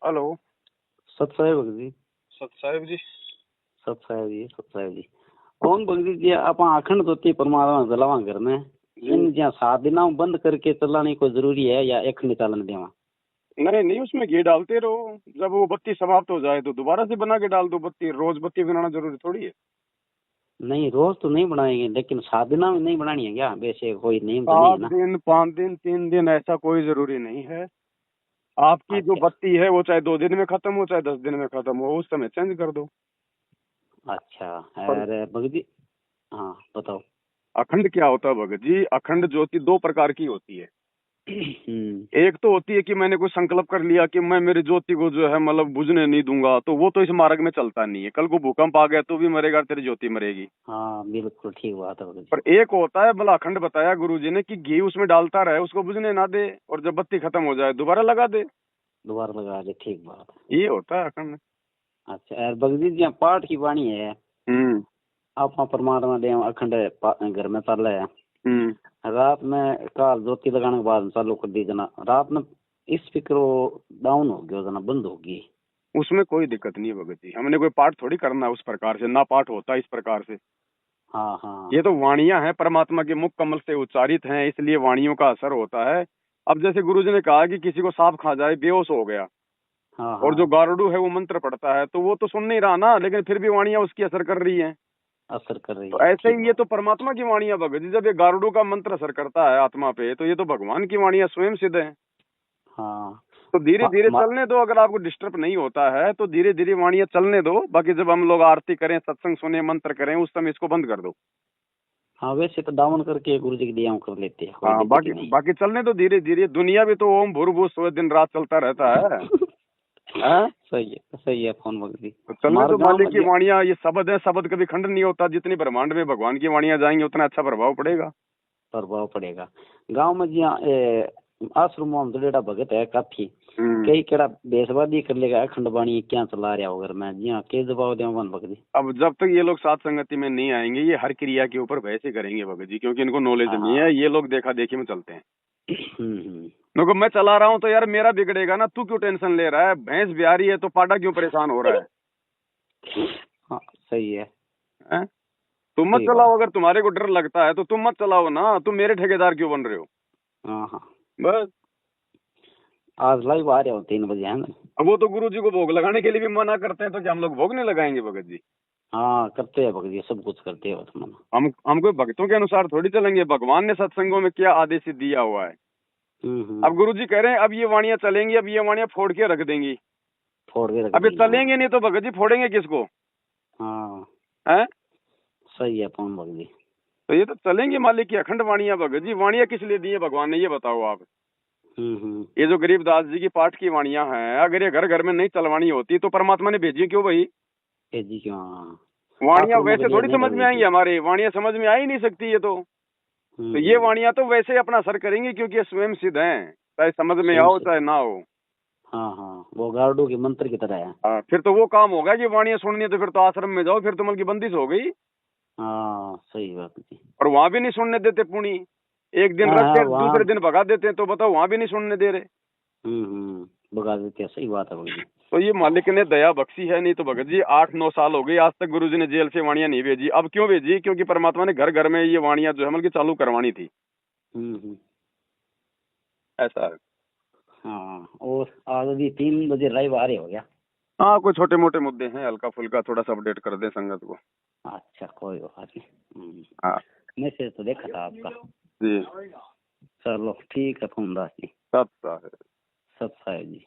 Hello. सत साहेब भगत जी। सत साहेब जी। सत साहेब जी। सत साहेब जी कौन भगत जी आप आखंड तो परमात्मा जलावा घर में इन जहाँ 7 दिन बंद करके चलाने को जरूरी है या एक निकालन देवा? नहीं नहीं, उसमें घी डालते रहो। जब वो बत्ती समाप्त हो जाए तो दोबारा से बना के डाल दो बत्ती। रोज बत्ती बनाना जरूरी थोड़ी है। नहीं रोज तो नहीं बनाएंगे लेकिन 7 दिन में नहीं बनानी है क्या? वैसे कोई नियम तो नहीं है 7 ना? दिन, 5 दिन, 3 दिन, ऐसा कोई जरूरी नहीं है। आपकी जो अच्छा बत्ती है वो चाहे 2 दिन में खत्म हो चाहे 10 दिन में खत्म हो, उस समय चेंज कर दो। अच्छा। पर अरे भगत जी हाँ बताओ। अखंड क्या होता है भगत जी? अखंड ज्योति 2 प्रकार की होती है। हम्म। एक तो होती है कि मैंने कोई संकल्प कर लिया कि मैं मेरी ज्योति को जो है मतलब बुझने नहीं दूंगा, तो वो तो इस मार्ग में चलता नहीं है। कल को भूकंप आ गया तो भी मरेगा, तेरी ज्योति मरेगी। हाँ बिल्कुल ठीक बात है भगत पर जी। एक होता है भला अखंड, बताया गुरुजी ने कि घी उसमें डालता रहे, उसको बुझने ना दे, और जब बत्ती खत्म हो जाए दोबारा लगा दे। दोबारा लगा दे, ठीक बात ये होता है अखंड। है। अच्छा यार भगत जी यहाँ पाठ की वाणी है हम्म। आप परमात्मा देव अखंड घर में चल रहे हैं। हम्म। रात में काल ज्योति लगाने के बाद चालू कर दी जना, रात में इस स्पीकर डाउन हो गया जना, बंद होगी। उसमें कोई दिक्कत नहीं है भगत जी। हमने कोई पाठ थोड़ी करना है उस प्रकार से, ना पाठ होता है इस प्रकार से। हाँ हाँ। ये तो वाणियां हैं, परमात्मा के मुख कमल से उच्चारित हैं, इसलिए वाणियों का असर होता है। अब जैसे गुरुजी ने कहा कि किसी को सांप खा जाए, बेहोश हो गया, हाँ और जो हाँ। गारुडू है वो मंत्र पढ़ता है, तो वो तो सुन नहीं रहा ना, लेकिन फिर भी वाणियां उसकी असर कर रही हैं। असर कर रही तो है, ऐसे ठीक ही ये बात। तो परमात्मा की वाणियां भगत जी। जब ये गारुडू का मंत्र असर करता है आत्मा पे, तो ये तो भगवान की वाणियां स्वयं सिद्ध है। हाँ। तो धीरे मा, धीरे मा, चलने दो। अगर आपको डिस्टर्ब नहीं होता है तो धीरे धीरे वाणियां चलने दो। बाकी जब हम लोग आरती करें, सत्संग सुने, मंत्र करें, उस समय इसको बंद कर दो। हाँ वैसे तो डाउन करके गुरु जी की दिया कर लेते हैं, कोई हाँ, दिक्कत बाकी ही नहीं। बाकी चलने दो धीरे धीरे। दुनिया भी तो ओम भूर्भुव स्व दिन रात चलता रहता है। हैं? सही है फोन भगत जी। तो चलने हमारे दो। गांव मालिक में की वाणियां ये शब्द है, शब्द कभी खंड नहीं होता। जितनी ब्रह्मांड में भगवान की वाणियां जाएंगी उतना अच्छा प्रभाव पड़ेगा। प्रभाव पड़ेगा। गांव में जी आश्रम में जोड़ा भगत है काफी, हम्म। कई केड़ा बेसवादी कर लेगा अखंड बाणी क्या चला रहा होगा मैं जी हाँ के जवाब दें भगत जी। अब जब तक ये लोग साथ संगति में नहीं आएंगे, ये हर क्रिया के ऊपर वैसे करेंगे भगत जी, क्योंकि इनको नॉलेज नहीं हाँ। है। ये लोग देखा देखी में चलते हैं। हम्म। देखो मैं चला रहा हूँ तो यार मेरा बिगड़ेगा ना, तू क्यों टेंशन ले रहा है? भैंस ब्यारी है तो पाडा क्यों परेशान हो रहा हाँ सही है। है? तुम मत सही बात। चलाओ। अगर तुम्हारे को डर लगता है तो तुम मत चलाओ ना। तुम मेरे ठेकेदार क्यों बन रहे हो? हाँ हाँ। बस। आज लाइव आ रहे हो 3 बजे है ना? अब वो तो गुरु जी को भोग लगाने के लिए भी मना करते हैं, तो क्या हम लोग भोग नहीं लगाएंगे भगत जी? हाँ करते हैं भगत जी, सब कुछ करते हो तुम। हम कोई भक्तों के अनुसार थोड़ी चलेंगे। भगवान ने सत्संगों में क्या आदेश दिया हुआ है। अब हम्म। गुरु जी कह रहे हैं अब ये वाणियां चलेंगी, अब ये वाणियां फोड़ के रख देंगी। फोड़ के रख अब ये देंगे हाँ। चलेंगे नहीं तो भगत जी फोड़ेंगे किसको? हाँ हैं? सही है फोन भगत जी। तो ये तो चलेंगे मालिक की अखंड वाणियां भगत जी। वाणियां किस लिए दी है भगवान ने, ये बताओ आप। हम्म। ये जो गरीबदास जी की पाठ की वाणियां हैं, अगर ये घर घर में नहीं चलवानी होती तो परमात्मा ने भेजी क्यों भाई? ए जी क्यों हाँ। वाणियां आश्रमों के वैसे लिए थोड़ी नहीं समझ में करनी आएंगी थी। हमारे। वाणियां समझ में आ ही नहीं सकती ये तो ये हम्म। वाणियां तो वैसे अपना असर करेंगी, क्योंकि ये स्वयं सिद्ध हैं, चाहे समझ में स्वयं आओ से। चाहे ना हो। हाँ हाँ वो गार्डो के मंत्र की तरह है। हाँ, फिर तो वो काम होगा कि वाणियां सुननी है तो फिर तो आश्रम में जाओ, फिर तो मतलब की बंदिश हो गई। हाँ सही बात जी। और वहां भी नहीं सुनने देते पुणी। एक दिन हाँ हाँ रखते वहाँ। दूसरे दिन भगा देते हैं, तो बताओ वहां भी नहीं सुनने दे रहे। भगा देते हैं, सही बात है भगत जी। तो ये मालिक ने दया बख्शी है। नहीं तो भगत जी 8-9 साल हो गए आज तक गुरुजी ने जेल से वाणियां नहीं भेजी। अब क्यों भेजी? क्योंकि परमात्मा ने घर घर में ये वाणियां जो है मतलब की चालू करवानी थी। हम्म। ऐसा है। हाँ और आज अभी 3 बजे लाइव आ रहे हो गया? हाँ, कोई छोटे मोटे मुद्दे हैं, हल्का फुल्का थोड़ा सा अपडेट कर दे संगत को। अच्छा कोई बात नहीं। हाँ मैसेज तो देखा था आपका। जी। चलो ठीक है फोन दास जी। सब सत साहेब जी।